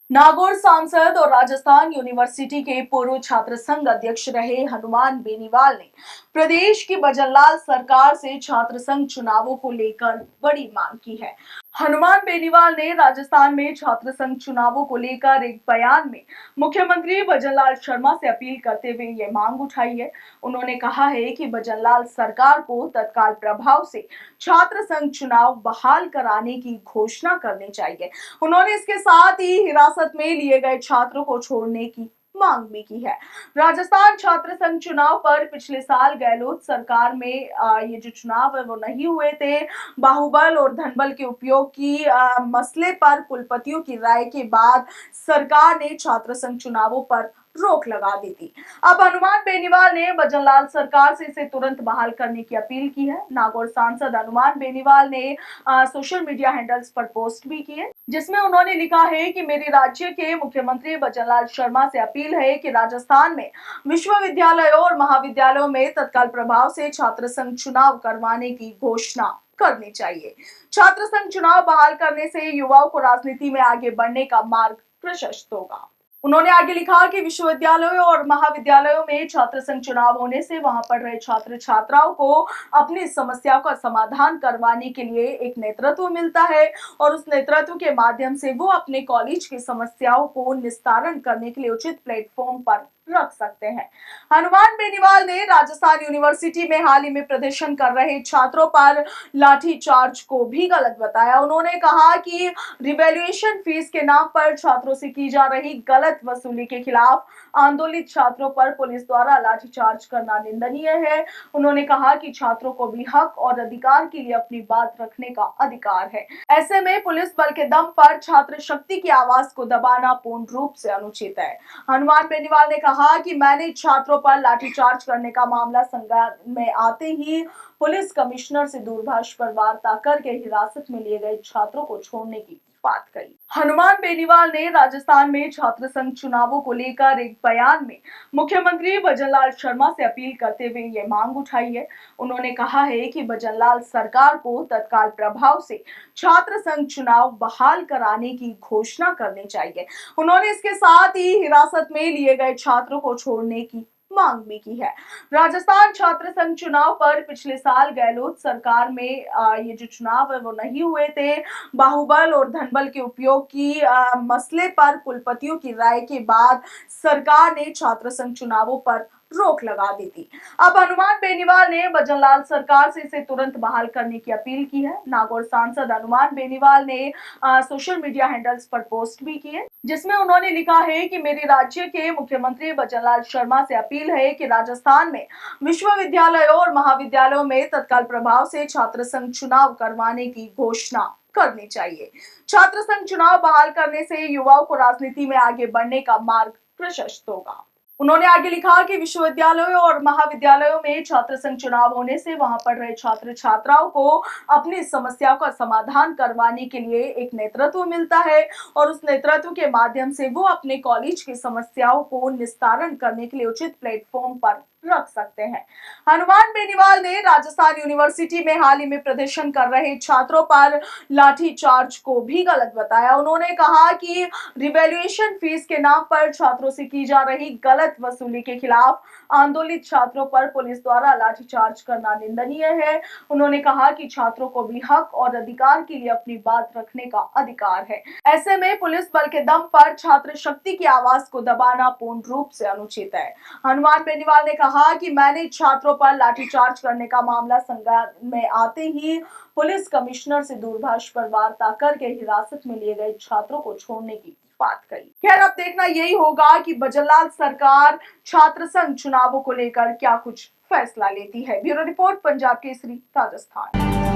नागौर सांसद और राजस्थान यूनिवर्सिटी के पूर्व छात्र संघ अध्यक्ष रहे हनुमान बेनीवाल ने प्रदेश की भजनलाल सरकार से छात्र संघ चुनावों को लेकर बड़ी मांग की है। हनुमान बेनीवाल ने राजस्थान में छात्र संघ चुनावों को लेकर एक बयान में मुख्यमंत्री भजनलाल शर्मा से अपील करते हुए ये मांग उठाई है। उन्होंने कहा है कि भजनलाल सरकार को तत्काल प्रभाव से छात्र संघ चुनाव बहाल कराने की घोषणा करनी चाहिए। उन्होंने इसके साथ ही हिरासत में लिए गए छात्रों को छोड़ने की मांग भी की है। राजस्थान छात्र संघ चुनाव पर पिछले साल गहलोत सरकार में ये जो चुनाव है वो नहीं हुए थे। बाहुबल और धनबल के उपयोग की मसले पर कुलपतियों की राय के बाद सरकार ने छात्र संघ चुनावों पर रोक लगा दी थी। अब हनुमान बेनीवाल ने भजनलाल सरकार से इसे तुरंत बहाल करने की अपील की है। नागौर सांसद हनुमान बेनीवाल ने सोशल मीडिया हैंडल्स पर पोस्ट भी की है, जिसमें उन्होंने लिखा है कि मेरे राज्य के मुख्यमंत्री भजनलाल शर्मा से अपील है कि राजस्थान में विश्वविद्यालयों और महाविद्यालयों में तत्काल प्रभाव से छात्र संघ चुनाव करवाने की घोषणा करनी चाहिए। छात्र संघ चुनाव बहाल करने से युवाओं को राजनीति में आगे बढ़ने का मार्ग प्रशस्त होगा। उन्होंने आगे लिखा कि विश्वविद्यालयों और महाविद्यालयों में छात्र संघ चुनाव होने से वहां पढ़ रहे छात्र छात्राओं को अपनी समस्याओं का समाधान करवाने के लिए एक नेतृत्व मिलता है और उस नेतृत्व के माध्यम से वो अपने कॉलेज की समस्याओं को निस्तारण करने के लिए उचित प्लेटफॉर्म पर रख सकते हैं। हनुमान बेनीवाल ने राजस्थान यूनिवर्सिटी में हाल ही में प्रदर्शन कर रहे छात्रों पर लाठीचार्ज को भी गलत बताया। उन्होंने कहा कि रिवैल्यूएशन फीस के नाम पर छात्रों से की जा रही गलत वसूली के खिलाफ आंदोलित छात्रों पर पुलिस द्वारा लाठीचार्ज करना निंदनीय है। उन्होंने कहा कि छात्रों को भी हक और अधिकार के लिए अपनी बात रखने का अधिकार है। ऐसे में पुलिस बल के दम पर छात्र शक्ति की आवाज को दबाना पूर्ण रूप से अनुचित है। हनुमान बेनीवाल ने कहा कि मैंने छात्रों पर लाठीचार्ज करने का मामला संज्ञान में आते ही पुलिस कमिश्नर से दूरभाष पर वार्ता करके हिरासत में लिए गए छात्रों को छोड़ने की बात कही। हनुमान बेनीवाल ने राजस्थान में छात्र संघ चुनावों को लेकर एक बयान में मुख्यमंत्री भजनलाल शर्मा से अपील करते हुए ये मांग उठाई है। उन्होंने कहा है कि भजनलाल सरकार को तत्काल प्रभाव से छात्र संघ चुनाव बहाल कराने की घोषणा करनी चाहिए। उन्होंने इसके साथ ही हिरासत में लिए गए छात्रों को छोड़ने की मांग भी की है। राजस्थान छात्र संघ चुनाव पर पिछले साल गहलोत सरकार में ये जो चुनाव है वो नहीं हुए थे। बाहुबल और धनबल के उपयोग की मसले पर कुलपतियों की राय के बाद सरकार ने छात्र संघ चुनावों पर रोक लगा दी थी। अब हनुमान बेनीवाल ने भजनलाल सरकार से इसे तुरंत बहाल करने की अपील की है। नागौर सांसद हनुमान बेनीवाल ने सोशल मीडिया हैंडल्स पर पोस्ट भी की है, जिसमें उन्होंने लिखा है कि मेरे राज्य के मुख्यमंत्री भजनलाल शर्मा से अपील है कि राजस्थान में विश्वविद्यालयों और महाविद्यालयों में तत्काल प्रभाव से छात्र संघ चुनाव करवाने की घोषणा करनी चाहिए। छात्र संघ चुनाव बहाल करने से युवाओं को राजनीति में आगे बढ़ने का मार्ग प्रशस्त होगा। उन्होंने आगे लिखा कि विश्वविद्यालयों और महाविद्यालयों में छात्र संघ चुनाव होने से वहां पढ़ रहे छात्र छात्राओं को अपनी समस्याओं का समाधान करवाने के लिए एक नेतृत्व मिलता है और उस नेतृत्व के माध्यम से वो अपने कॉलेज की समस्याओं को निस्तारण करने के लिए उचित प्लेटफॉर्म पर रख सकते हैं। हनुमान बेनीवाल ने राजस्थान यूनिवर्सिटी में हाल ही में प्रदर्शन कर रहे छात्रों पर लाठीचार्ज को भी गलत बताया। उन्होंने कहा कि रिवैल्यूएशन फीस के नाम पर छात्रों से की जा रही गलत वसूली के खिलाफ आंदोलित छात्रों पर पुलिस द्वारा लाठीचार्ज करना निंदनीय है। उन्होंने कहा कि छात्रों को भी हक और अधिकार के लिए अपनी बात रखने का अधिकार है। ऐसे में पुलिस बल के दम पर छात्र शक्ति की आवाज को दबाना पूर्ण रूप से अनुचित है। हनुमान बेनीवाल ने कहा कि मैंने छात्रों पर लाठीचार्ज करने का मामला संज्ञान में आते ही पुलिस कमिश्नर से दूरभाष पर वार्ता करके हिरासत में लिए गए छात्रों को छोड़ने की बात कही। खैर, अब देखना यही होगा कि भजनलाल सरकार छात्र संघ चुनावों को लेकर क्या कुछ फैसला लेती है। Bureau report, Punjab Kesari, Rajasthan.